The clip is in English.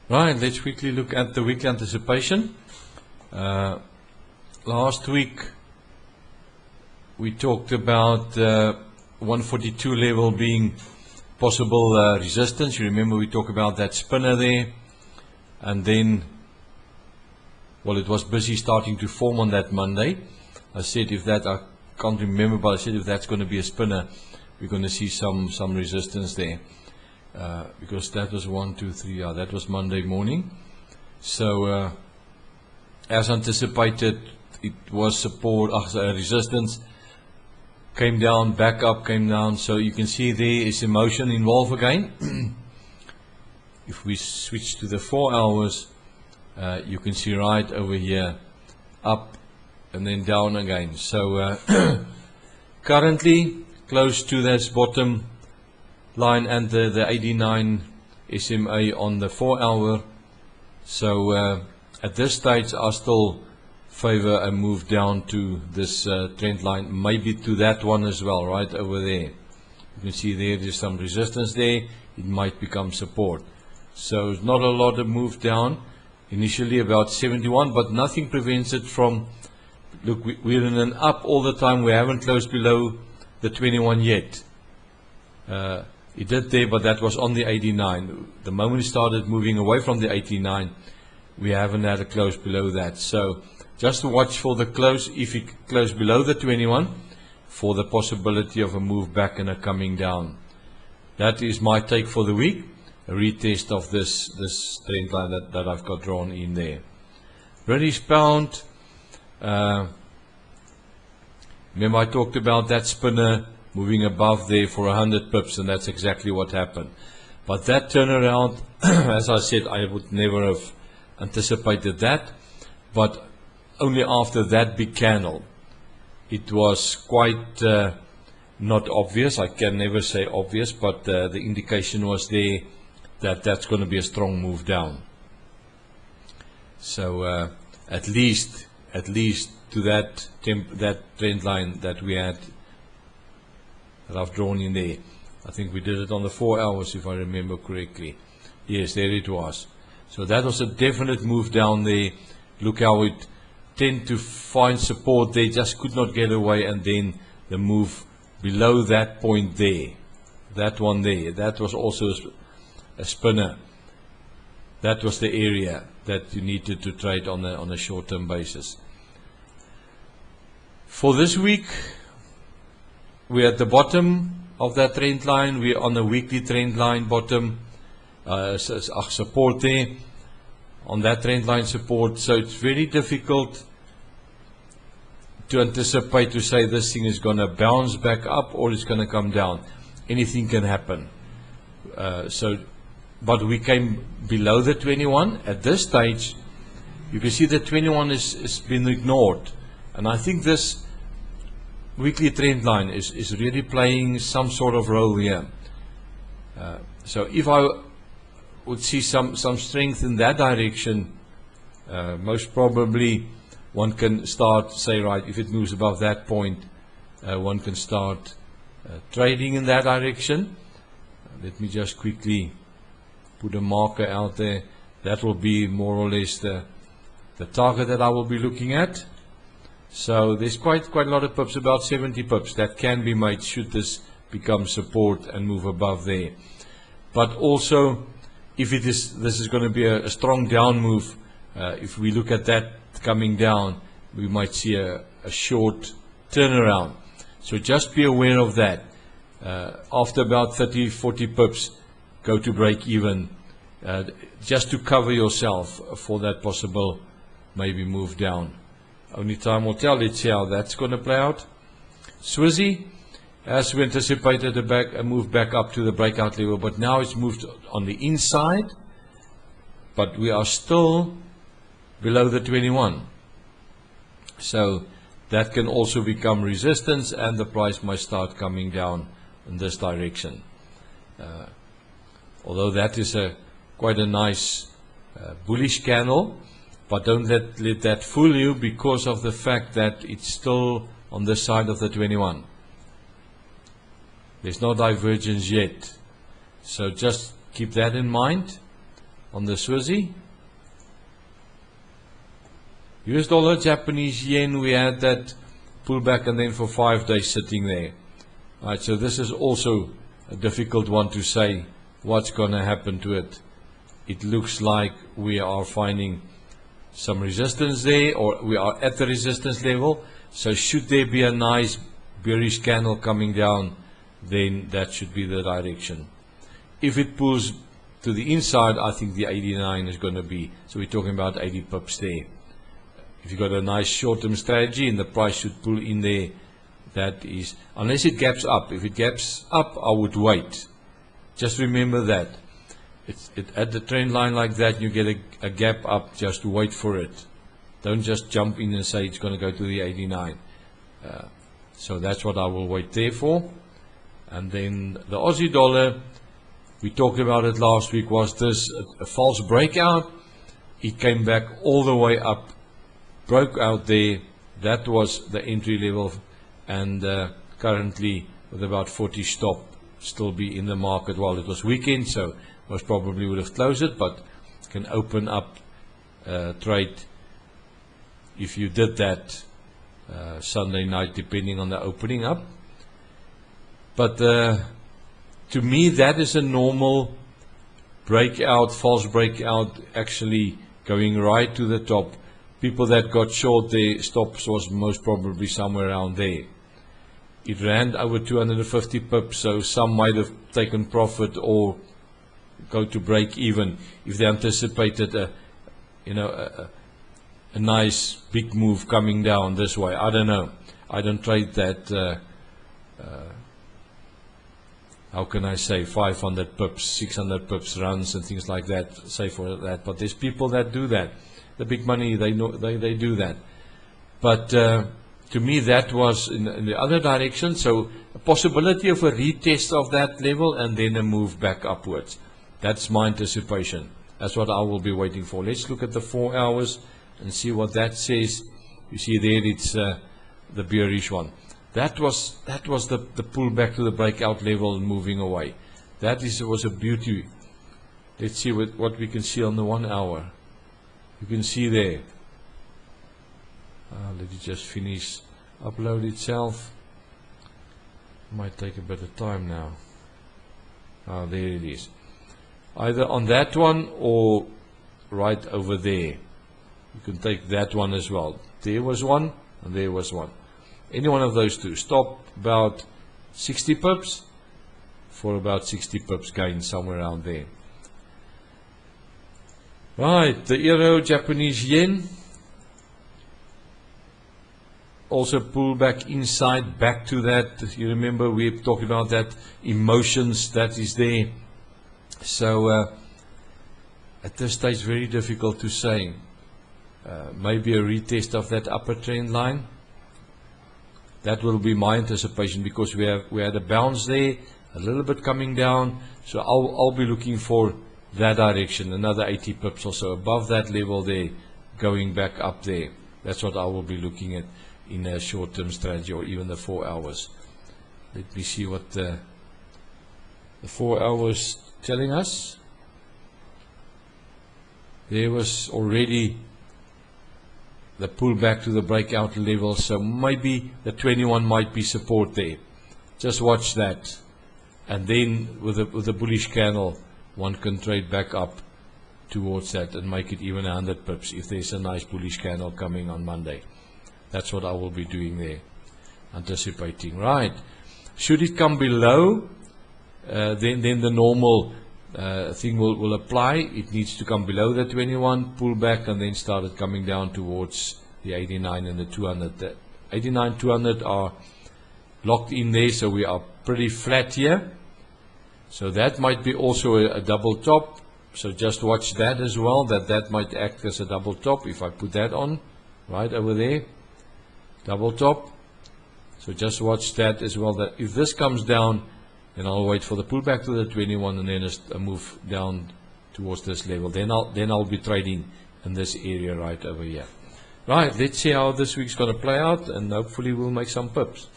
Right, let's quickly look at the weekly anticipation. Last week we talked about 142 level being possible resistance. You remember we talked about that spinner there, and then, well, it was busy starting to form on that Monday. I said if that, I can't remember, but I said if that's going to be a spinner, we're going to see some resistance there. Because that was 1, 2, 3, that was Monday morning. So as anticipated, it was support, resistance, came down, back up, came down. So you can see there is emotion involved again. If we switch to the 4 hours, you can see right over here, up and then down again. So currently close to this bottom line and the 89 SMA on the 4 hour. So at this stage I still favor a move down to this trend line, maybe to that one as well, right over there. You can see there's some resistance there, it might become support. So not a lot of move down, initially about 71, but nothing prevents it from, look, we're in an up all the time, we haven't closed below the 21 yet. It did there, but that was on the 89. The moment it started moving away from the 89, we haven't had a close below that. So just to watch for the close, if it closed below the 21, for the possibility of a move back and a coming down. That is my take for the week, a retest of this trend line that I've got drawn in there. British pound, remember I talked about that spinner moving above there for 100 pips, and that's exactly what happened. But that turnaround, as I said, I would never have anticipated that, but only after that big candle. It was quite not obvious, I can never say obvious, but the indication was there that that's going to be a strong move down. So at least to that trend line that we had, that I've drawn in there. I think we did it on the 4 hours if I remember correctly. Yes, there it was. So that was a definite move down there. Look how it tended to find support there, just could not get away, and then the move below that point there, that one there, that was also a spinner. That was the area that you needed to trade on a short-term basis. For this week, we're at the bottom of that trend line. We're on the weekly trend line bottom, support there, on that trend line support. So it's very difficult to anticipate, to say this thing is going to bounce back up or it's going to come down. Anything can happen. But we came below the 21. At this stage, you can see the 21 has been ignored. And I think this weekly trend line is really playing some sort of role here. So if I would see some strength in that direction, most probably one can start, say, right, if it moves above that point, one can start trading in that direction. Let me just quickly put a marker out there. That will be more or less the target that I will be looking at. So there's quite a lot of pips, about 70 pips that can be made should this become support and move above there. But also, if this is going to be a strong down move, if we look at that coming down, we might see a short turnaround. So just be aware of that. After about 30-40 pips, go to break even, just to cover yourself for that possible maybe move down. Only time will tell. Let's see how that's going to play out. Swizzy, as we anticipated, a move back up to the breakout level, but now it's moved on the inside, but we are still below the 21. So that can also become resistance, and the price might start coming down in this direction. Although that is quite a nice bullish candle, but don't let that fool you, because of the fact that it's still on this side of the 21. There's no divergence yet. So just keep that in mind. on the Swissy. US dollar, Japanese yen, we had that pullback and then for 5 days sitting there. Right, so this is also a difficult one to say what's going to happen to it. It looks like we are finding some resistance there, or we are at the resistance level. So should there be a nice bearish candle coming down, then that should be the direction. If it pulls to the inside, I think the 89 is going to be, so we're talking about 80 pips there. If you've got a nice short-term strategy and the price should pull in there, that is, unless it gaps up. If it gaps up, I would wait. Just remember that. At the trend line like that, you get a gap up, just wait for it. Don't just jump in and say it's going to go to the 89. So that's what I will wait there for. And then the Aussie dollar, we talked about it last week, was this a false breakout. It came back all the way up, broke out there. That was the entry level, and currently with about 40 stop, still be in the market. While it was weekend, so most probably would have closed it, but can open up trade if you did that Sunday night, depending on the opening up. But to me, that is a normal breakout, false breakout, actually going right to the top. People that got short, their stops was most probably somewhere around there. It ran over 250 pips, so some might have taken profit or go to break even if they anticipated a nice big move coming down this way. I don't know. I don't trade that. How can I say 500 pips, 600 pips runs and things like that, say for that. But there's people that do that. The big money, they know they do that. But to me, that was in the other direction. So a possibility of a retest of that level and then a move back upwards. That's my anticipation. That's what I will be waiting for. Let's look at the 4 hours and see what that says. You see there, it's the bearish one. That was the pullback to the breakout level and moving away. That was a beauty. Let's see what we can see on the 1 hour. You can see there. Let it just finish upload itself. Might take a bit of time now. There it is. Either on that one or right over there. You can take that one as well. There was one and there was one. Any one of those two. Stop about 60 pips for about 60 pips gain, somewhere around there. Right, the euro, Japanese yen. Also pull back inside, back to that. You remember we talked about that emotions that is there. So at this stage, very difficult to say. Maybe a retest of that upper trend line. That will be my anticipation, because we had a bounce there, a little bit coming down. So I'll be looking for that direction, another 80 pips or so above that level there, going back up there. That's what I will be looking at in a short-term strategy, or even the 4 hours. Let me see what the 4 hours telling us. There was already the pullback to the breakout level, so maybe the 21 might be support there. Just watch that, and then with a bullish candle, one can trade back up towards that and make it even 100 pips if there's a nice bullish candle coming on Monday. That's what I will be doing there, anticipating. Right, should it come below, then the normal thing will apply. It needs to come below the 21, pull back, and then start it coming down towards the 89 and the 200. The 89, 200 are locked in there, so we are pretty flat here. So that might be also a double top. So just watch that as well, that might act as a double top if I put that on, right over there, double top. So just watch that as well, that if this comes down, then I'll wait for the pullback to the 21 and then a move down towards this level. Then I'll be trading in this area right over here. Right, let's see how this week's going to play out, and hopefully we'll make some pips.